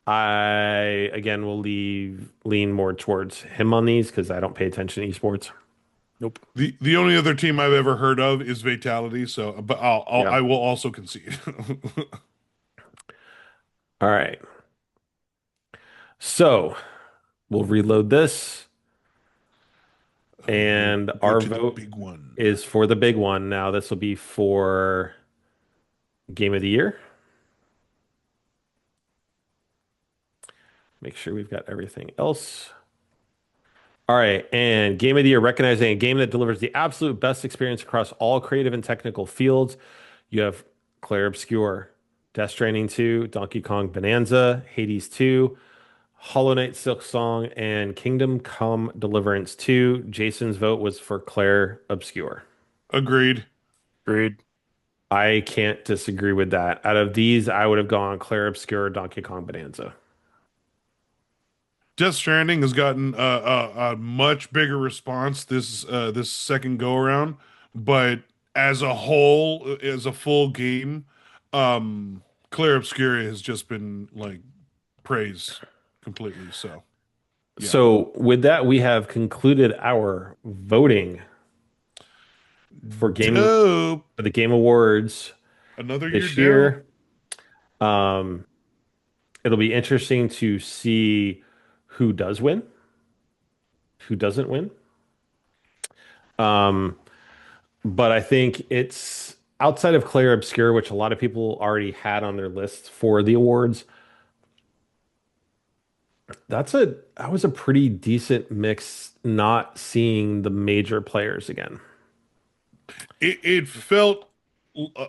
I again will lean more towards him on these because I don't pay attention to esports. Nope. The only other team I've ever heard of is Fatality. So, but Yeah. I will also concede. All right. So we'll reload this, and We'll go our to the vote big one. is for the big one. Now this will be for Game of the Year. Make sure we've got everything else. All right, and Game of the Year, recognizing a game that delivers the absolute best experience across all creative and technical fields. You have Claire Obscure, Death Stranding 2, Donkey Kong Bonanza, Hades 2, Hollow Knight Silk Song, and Kingdom Come Deliverance 2. Jason's vote was for Claire Obscure. Agreed. Agreed. I can't disagree with that. Out of these, I would have gone Claire Obscure, Donkey Kong Bonanza. Death Stranding has gotten a much bigger response this second go around, but as a whole, as a full game, Clair Obscura has just been like praised completely. So yeah, So, with that, we have concluded our voting for game Dope. for the Game Awards Another year this down. year. Um, it'll be interesting to see who does win, who doesn't win. Um, but I think it's outside of Claire Obscure, which a lot of people already had on their list for the awards. That was a pretty decent mix, not seeing the major players again. It felt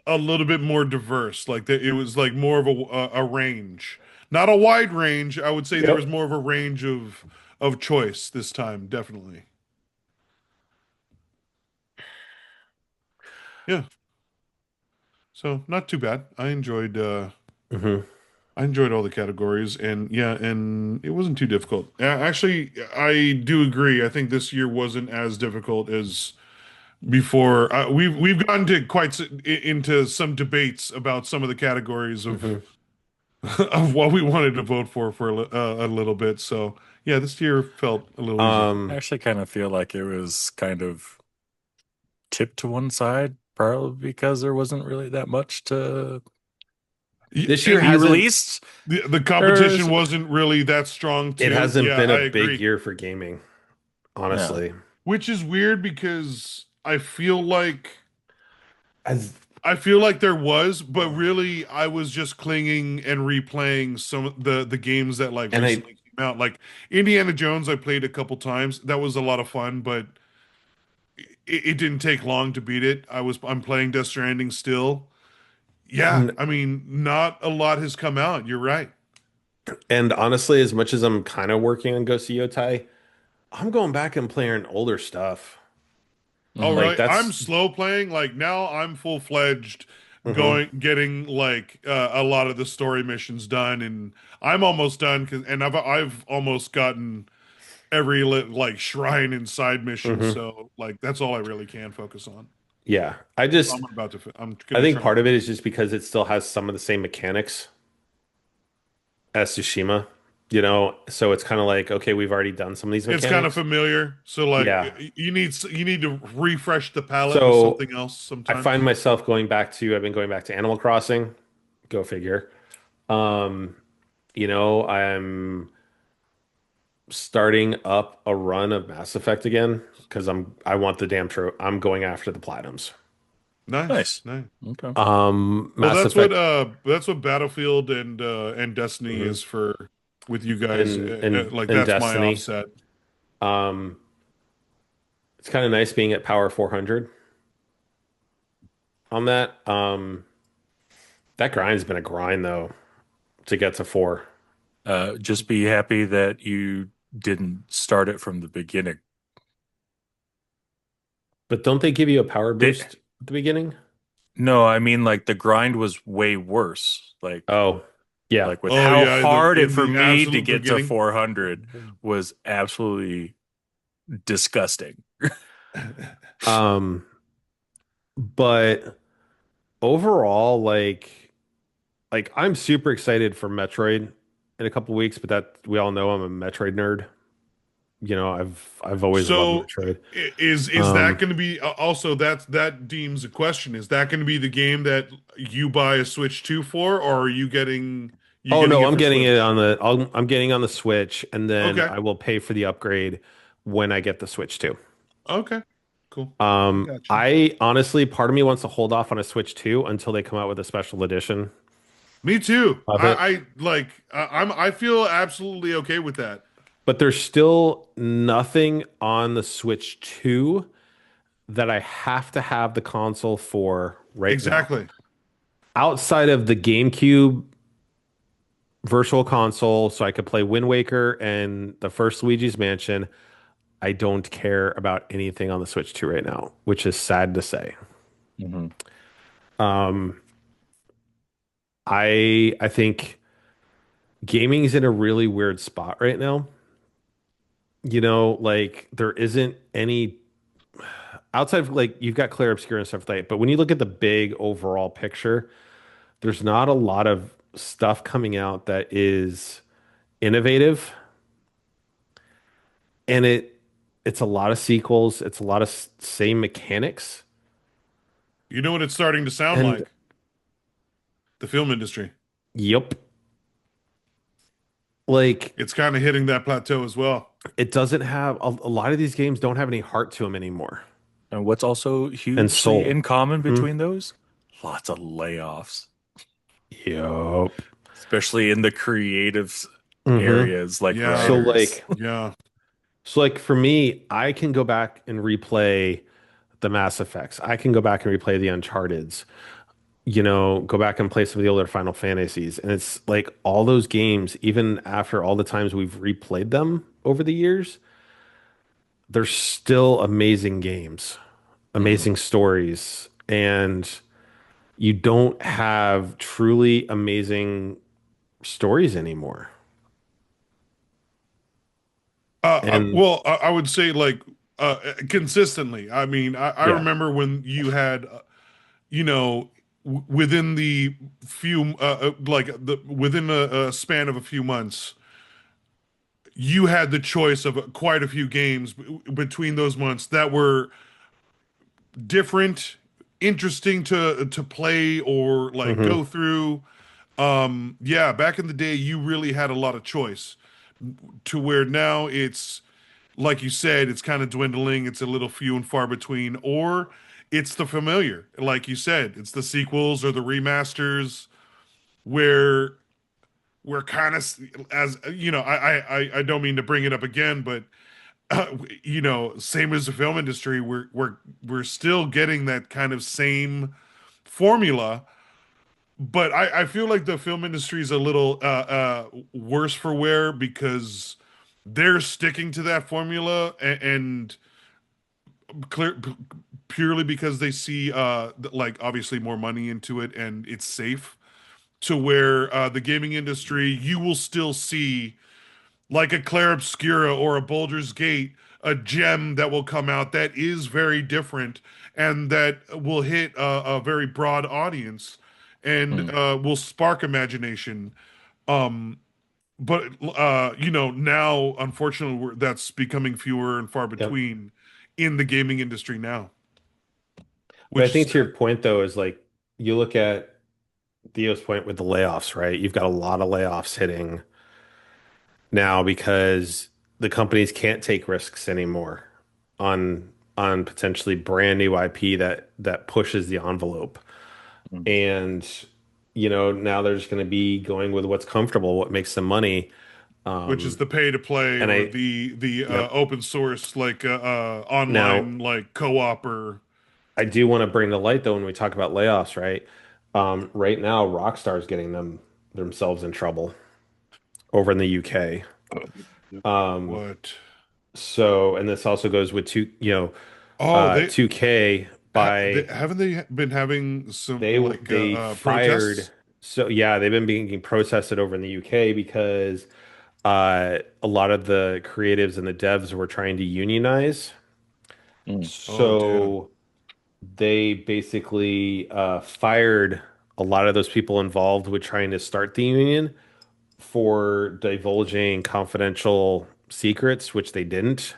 a little bit more diverse. Like it was like more of a range, not a wide range. I would say there was Yep. more of a range of choice this time, definitely. Yeah. So not too bad. Hmm. I enjoyed all the categories, and yeah, and it wasn't too difficult. Actually, I do agree. I think this year wasn't as difficult as before. We've gotten to into some debates about some of the categories of Hmm. of what we wanted to vote for a little bit. So yeah, this year felt a little easier. I Um, actually kind of feel like it was kind of tipped to one side, probably because there wasn't really that much to this year And be hasn't released. the Or competition wasn't really that strong it too. hasn't Yeah, been a I big agree. year for gaming, yeah, honestly. Which is weird because As I feel like there was, but really I was just clinging and replaying some of the games that like and I recently came out. Like Indiana Jones, I played a couple times. That was a lot of fun, but it didn't take long to beat it. I'm playing Death Stranding still. Yeah, and I mean, not a lot has come out. You're right. and honestly, as much as I'm kind of working on Ghost of Yotai, I'm going back and playing older stuff. Oh, hmm Like really? I'm that's slow playing. Like now I'm full fledged mhm. getting like a lot of the story missions done and I'm almost done and I've almost gotten every like shrine and side mission. Mhm. So like that's all I really can focus on. Yeah. I'm I gonna think try. part of it is just because it still has some of the same mechanics as Tsushima, so it's kind of like, okay, we've already done some of these It's kind of mechanics. familiar. So like Yeah. you need to refresh the palette with So something else I find sometimes. myself I've been going back to Animal Crossing. Go figure. Um, I'm starting up a run of Mass Effect again because I want the damn I'm going after the platinums. Nice, nice. nice. Okay. Well, Mass Effect that's what Battlefield and Destiny mhm, is for with you guys. and Like and that's my Destiny. offset. Um, it's kind of nice being at Power 400 on that. That grind's been a grind though to get to four. Just be happy that you didn't start it from the beginning. But don't they give you a power They, boost at the beginning? no, I mean like the grind was way worse. Oh, yeah. Like with Oh how yeah, hard it in for the me to absolute get to beginning. 400 was absolutely disgusting. Um, but overall, like I'm super excited for Metroid in a couple weeks, but that we all know I'm a Metroid nerd. I've always loved So Metroid. is that Um, going to be also that deems a question? Is that going to be the game that you buy a Switch 2 for, or are you oh getting no, it for Switch? I'm getting on the Switch, and then Okay. I will pay for the upgrade when I get the Switch too. Okay. Cool. I got you. I honestly, part of me wants to hold off on a Switch 2 until they come out with a special edition Me too. of it. I like I feel absolutely okay with that. But there's still nothing on the Switch 2 that I have to have the console for right now. Exactly. Outside of the GameCube Virtual Console, so I could play Wind Waker and the first Luigi's Mansion, I don't care about anything on the Switch 2 right now, which is sad to say. Mhm. Um, I think gaming is in a really weird spot right now. Like there isn't any outside of like you've got Clair Obscur and stuff like that, but when you look at the big overall picture, there's not a lot of stuff coming out that is innovative, and it's a lot of sequels, it's a lot of same mechanics. You know what it's starting to sound And like? The film industry. yep, like It's kind of hitting that plateau as well. it doesn't have a lot of these games don't have any heart to them anymore. And what's also And hugely soul. in common Hmm. between those? Lots of layoffs, Yep. especially in the creative Hmm. areas like Yeah, So writers. like yeah. so like for me, I can go back and replay the Mass Effects. I can go back and replay the Uncharted's. Go back and play some of the older Final Fantasies. And it's like all those games, even after all the times we've replayed them over the years, they're still amazing games, Mhm. amazing stories. And you don't have truly amazing stories anymore. And I would say like consistently. I mean, I yeah. remember when you had, you know, within the few, like the within a span of a few months, you had the choice of quite a few games between those months that were different, interesting to play or like Hmm. go through. Yeah, back in the day, you really had a lot of choice to where now it's like you said, it's kind of dwindling. It's a little few and far between, or it's the familiar. Like you said, it's the sequels or the remasters where we're kind of, as you know, I don't mean to bring it up again, but same as the film industry, we're still getting that kind of same formula. But I feel like the film industry is a little worse for wear because they're sticking to that formula and clear purely because they see like obviously more money into it and it's safe to where the gaming industry you will still see like a Clair Obscura or a Baldur's Gate, a gem that will come out that is very different and that will hit a very broad audience and Mm. will spark imagination. Um, but now unfortunately that's becoming fewer and far Yep. between in the gaming industry now, But I which is think to sad. your point though, is like you look at Theo's point with the layoffs, right? You've got a lot of layoffs hitting now because the companies can't take risks anymore on potentially brand new IP that pushes the envelope. Mm. And now they're just going to be going with what's comfortable, what makes them money. Which is Um, the pay to play and or I the Yep. open source like Now online like co-op or I do want to bring to light though when we talk about layoffs, right? Right now, Rockstar's getting themselves in trouble over in the UK. Um, what. and this also goes with Oh, 2K by haven't they been having some like they protests? fired. So yeah, they've been being protested over in the UK because a lot of the creatives and the devs were trying to unionize. Mm. Oh, dude. So they basically fired a lot of those people involved with trying to start the union for divulging confidential secrets, which they didn't.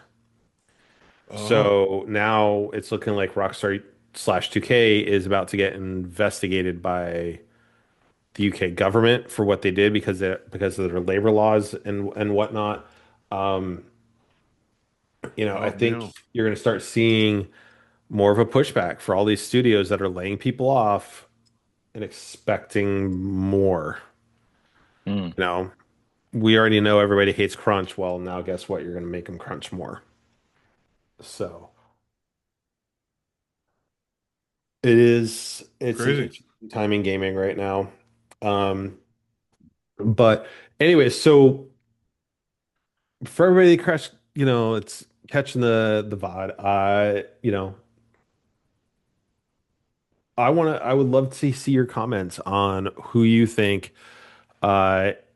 Oh, So now it's looking like Rockstar slash 2K is about to get investigated by the UK government for what they did because of their labor laws and whatnot. Um, I oh think no. you're going to start seeing more of a pushback for all these studios that are laying people off and expecting more. Mm. You know, we already know everybody hates crunch. Well, now guess what? You're going to make them crunch more. So it's an Crazy. interesting time in gaming right now. Um, but anyway, so for everybody that crash, it's catching the VOD. I would love to see your comments on who you think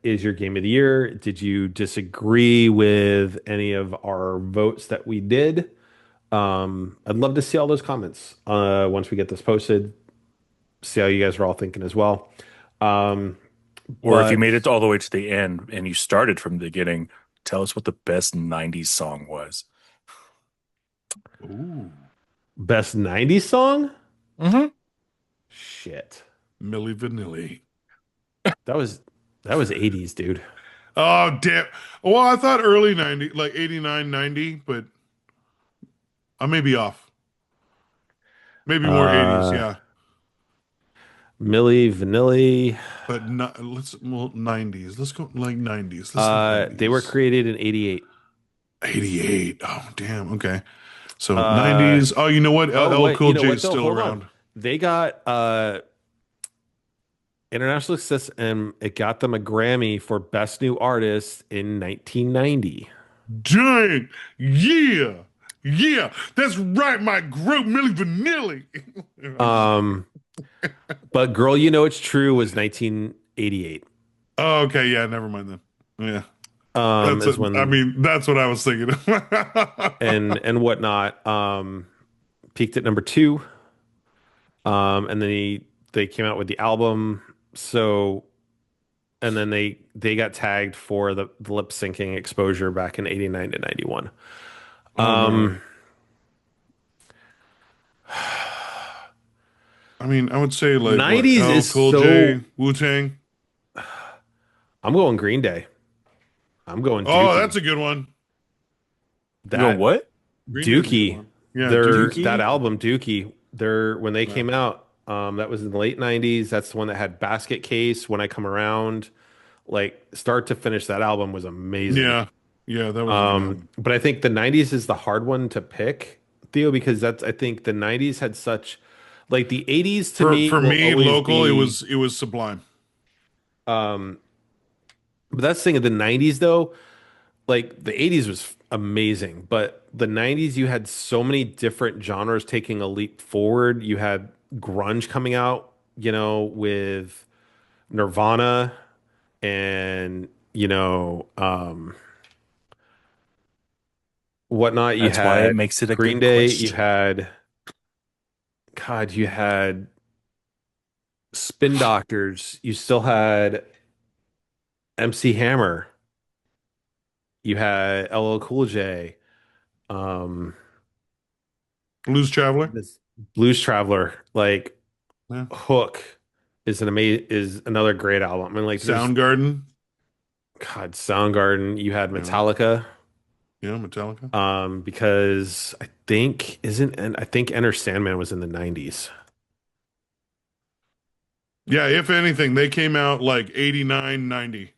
is your game of the year. Did you disagree with any of our votes that we did? I'd love to see all those comments once we get this posted. See how you guys are all thinking as well. Um, Or if you but made it all the way to the end and you started from the beginning, tell us what the best 90s song was. Ooh. best '90s song? Mm-hmm. Shit. Milli Vanilli. That was 80s, dude. Oh, damn. Well, I thought early 90, like 89, 90, but I may be off. Maybe more 80s, Uh yeah. Milli Vanilli. But not, well, 90s. Let's go like 90s. Let's think They were 90s. created in 88. 88. Oh, damn. Okay. So Uh 90s. Oh, you know what? oh L wait, Cool you know J what is though? still Hold on. around. They got international success and it got them a Grammy for Best New Artist in 1990. Dang. Yeah. Yeah. That's right. My group, Milli Vanilli. I'm just kidding. Um, but Girl You Know It's True was 1988. Oh, okay. Yeah. Never mind then. Yeah. Is I when mean, that's what I was thinking. and whatnot. Peaked at number two. And then they came out with the album. So and then they got tagged for the lip syncing exposure back in 89 to 91. Oh, Um, man. I mean, I would say like what? 90s L is Cool so J, Wu-Tang. I'm going Green Day. I'm going Oh, Dookie. that's a good one. You go That what? Green Day's a good Dookie, one. Yeah, their Duke. that Dookie? album Dookie, their when they Yeah. came out, that was in the late 90s. That's the one that had Basket Case, When I Come Around. Like start to finish, that album was amazing. Yeah. Yeah, that was a good album. But I think the 90s is the hard one to pick, Theo, because that's I think the 90s had such like the 80s to me For will me, always local, be it was Sublime. um but that's the thing of the 90s though, like the 80s was amazing, but the 90s you had so many different genres taking a leap forward. You had grunge coming out, with Nirvana and whatnot. You That's why it had makes it a Green good Day, you question. had God, you had Spin Doctors, you still had MC Hammer, you had LL Cool J, um, Blues Traveler. this Blues Traveler, like Yeah. Hook is another great album. I mean, like there's Soundgarden. God, Soundgarden, you had Yeah. Metallica, Yeah, Metallica. because I think Enter Sandman was in the 90s. Yeah, if anything, they came out like 89, 90.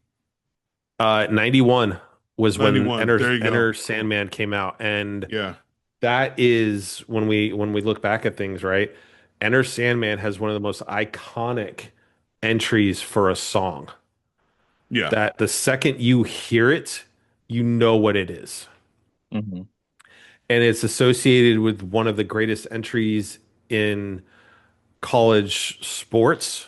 91 was when 91. There you go. Enter Sandman came out, and Yeah. that is when we look back at things, right? Enter Sandman has one of the most iconic entries for a song. Yeah. That the second you hear it, you know what it is. Hmm. And it's associated with one of the greatest entries in college sports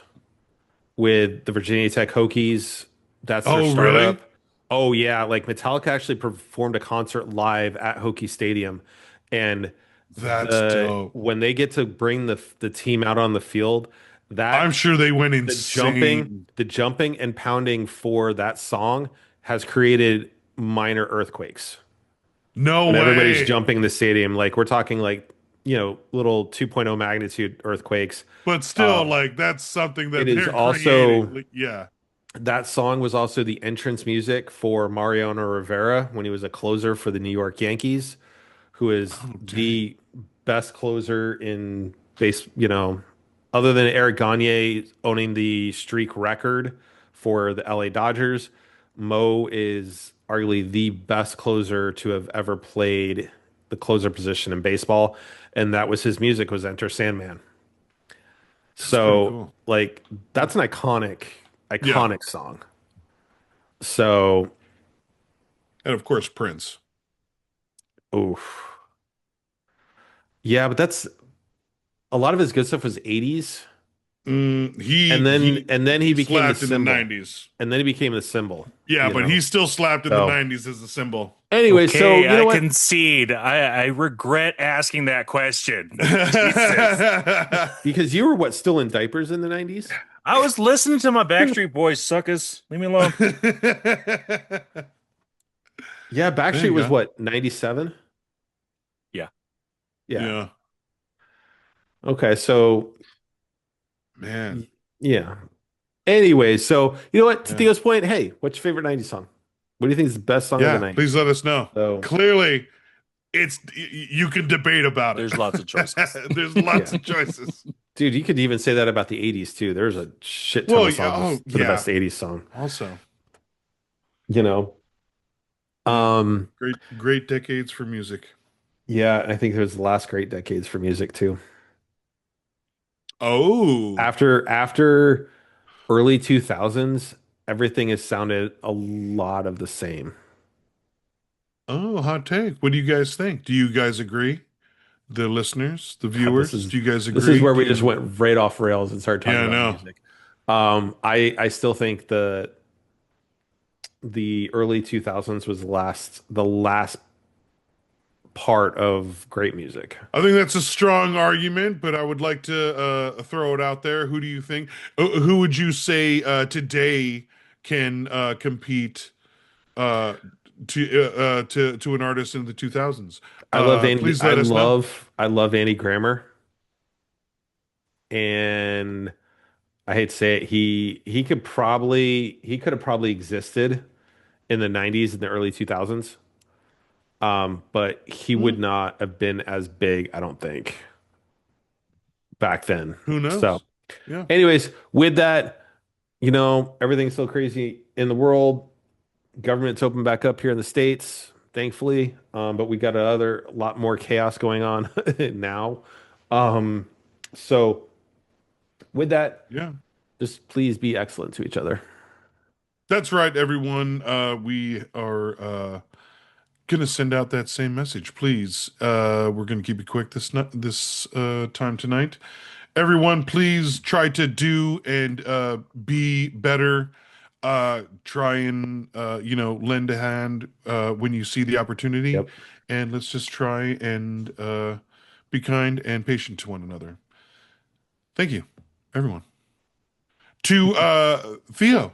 with the Virginia Tech Hokies. That's their Oh, really? startup. Oh yeah, like Metallica actually performed a concert live at Hokie Stadium, and That's dope. when they get to bring the team out on the field, I'm that sure they went the jumping, insane. the jumping and pounding for that song has created minor earthquakes. No When everybody's way. jumping the stadium, like we're talking like, little 2.0 magnitude earthquakes. But still, Um, like that's something it that is they're creating. also Like, yeah. That song was also the entrance music for Mariano Rivera when he was a closer for the New York Yankees, who is Oh, dang. the best closer in base, other than Eric Gagne owning the streak record for the LA Dodgers. Mo is arguably the best closer to have ever played the closer position in baseball, and that was his music was Enter Sandman. That's pretty So, cool. like, that's an iconic, Yeah. iconic song. So, And of course, Prince. oof. Yeah, but that's a lot of his good stuff was 80s. And then he became the slapped in the symbol. 90s. And then he became the symbol. Yeah, you but know? he still slapped in the So, 90s as a symbol. anyway, so Okay, you know I what? concede. I regret asking that question. Jesus. Because you were still in diapers in the 90s? I was listening to my Backstreet Boys suckers. Leave me alone. Yeah, There Backstreet you was go. what, 97? Yeah. Yeah. Yeah. Okay, so Man. Yeah. Anyway, so you know what? To Yeah. Theo's point, hey, what's your favorite 90s song? What do you think is the best song of the Yeah, 90s? please let us know. So, Clearly, you can debate about it. There's lots of choices. There's lots Yeah. of choices. dude, you could even say that about the 80s too. There's a shit ton Well, of yeah, songs for the best 80s song, Also, you know. great decades for music. Yeah, I think there's the last great decades for music too. Oh, After early 2000s, everything has sounded a lot of the same. hot take. What do you guys think? Do you guys agree? The listeners, the God, viewers, do you guys this is agree? where we just went right off rails and started talking Yeah, I about know. music. I still think the early 2000s was the last part of great music. I think that's a strong argument, but I would like to throw it out there. Who do you think? Who would you say today can compete uh, to an artist in the 2000s? Please let us know. I love Andy Grammer, and I hate to say it, he could have probably existed in the 90s and the early 2000s. But he would Hmm, not have been as big, I don't think, back then. who So, knows? Yeah. anyways, with that, everything's still crazy in the world. Government's open back up here in the States, thankfully. But we got a lot more chaos going on now. Um, so with that, Yeah. just please be excellent to each other. That's right, everyone. We are gonna send out that same message. Please, we're gonna keep it quick this time tonight. Everyone, please try to do and be better. Try and lend a hand when you see the opportunity, Yep. and let's just try and be kind and patient to one another. Thank you, everyone. To Theo.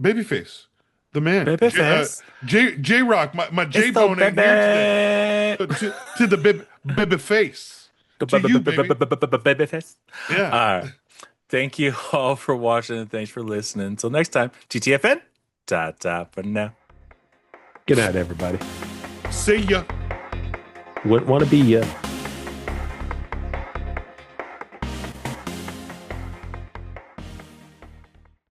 Babyface, the man, Babyface. J Rock, my J It's so Bone ain't here today. baby. To the Babyface, to you, baby. Babyface. Yeah. All right. Thank you all for watching and thanks for listening. Until next time, TTFN. Ta for now. Good night, everybody. See ya. Wouldn't want to be you.